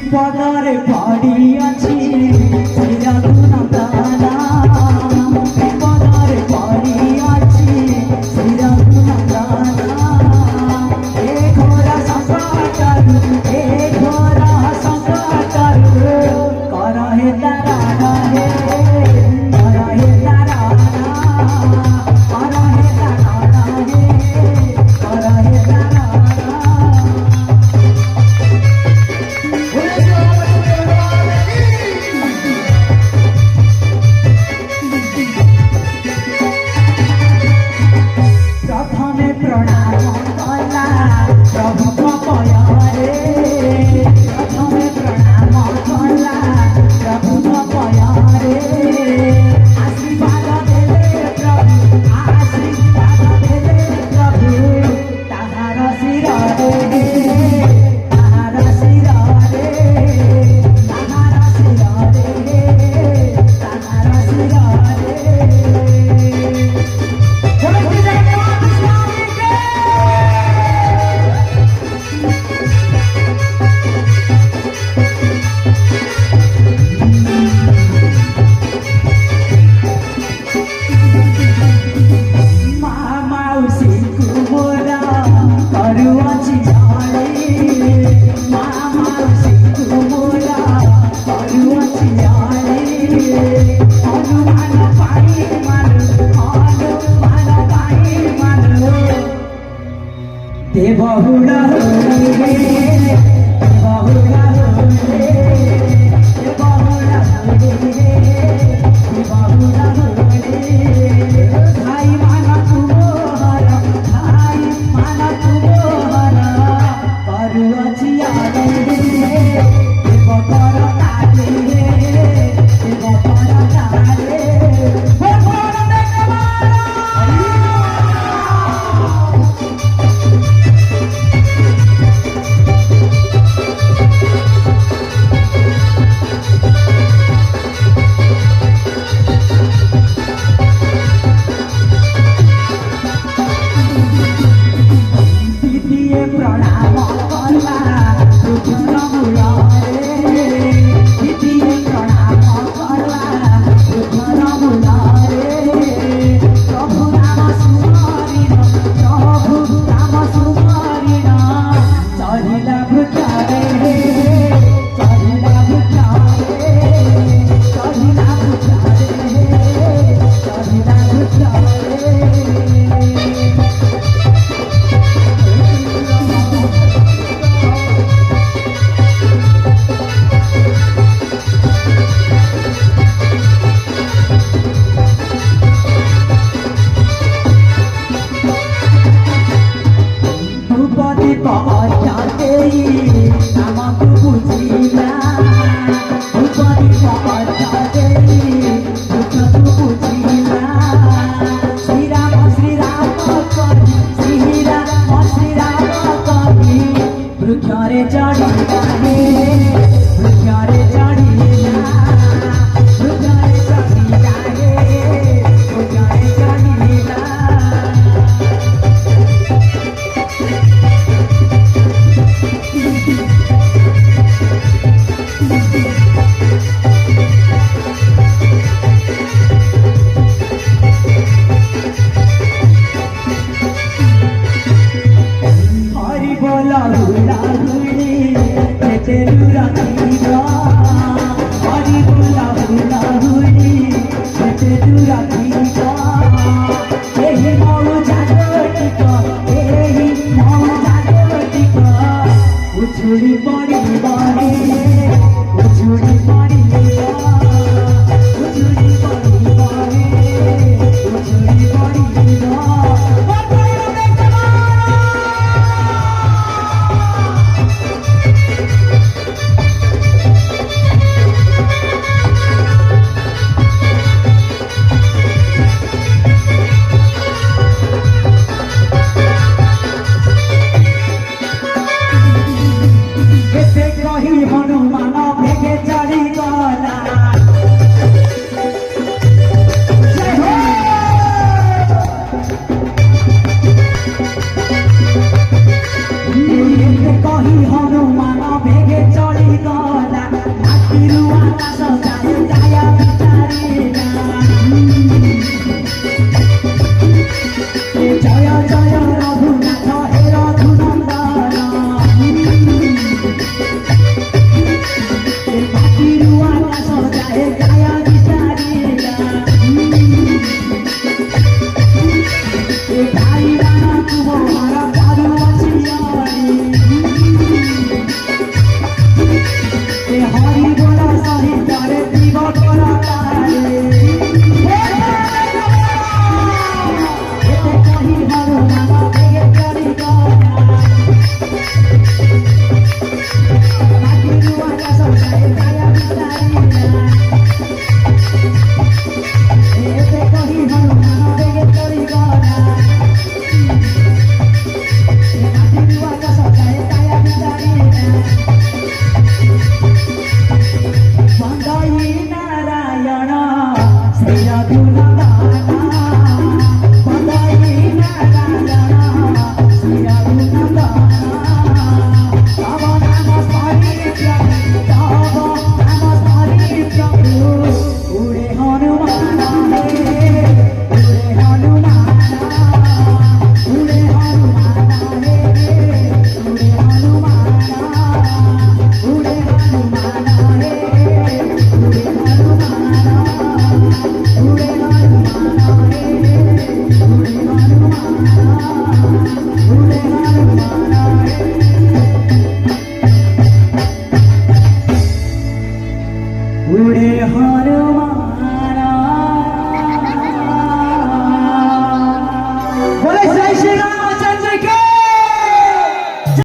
বিপদরে পড়িয়াছি শ্রীরঘুনাথনা বিপদরে পড়িয়াছি শ্রীরঘুনাথনা এ ঘোরা সংকটরু করহে তারা হে করহে তারা করহে তারা হে করহে তারা प्रथमे प्रणाम कला प्रभु पयरे प्रथमे प्रणाम कला प्रभु पयरे आशीर्वाद देले प्रभु आशीर्वाद देले प्रभु ताहार शिरे ताहार शिरे ताहार शिरे ताहार शिरे बहुड़ा बहुड़ा भाई माना तुमोहर भाई माना तुमोहर करुअछिया बकर ताले बकर ताले प्रणाम कला रुद्र मुरारे दिदिए प्रणाम कला रुद्र मुरारे प्रभु नाम सुमारिण चढ़िला भुजारे चढ़िला भुजारे चढ़िला भुजारे चढ़िला भुजारे जाते नामक बुझिला उपरी जाते दुख तू बुझिला श्री राम कवि श्री राम कवि वृक्षरे चढ़िला वृक्षरे चढ़िला वृक्षरे चढ़िला वृक्षरे चढ़िला उड़े हनुमान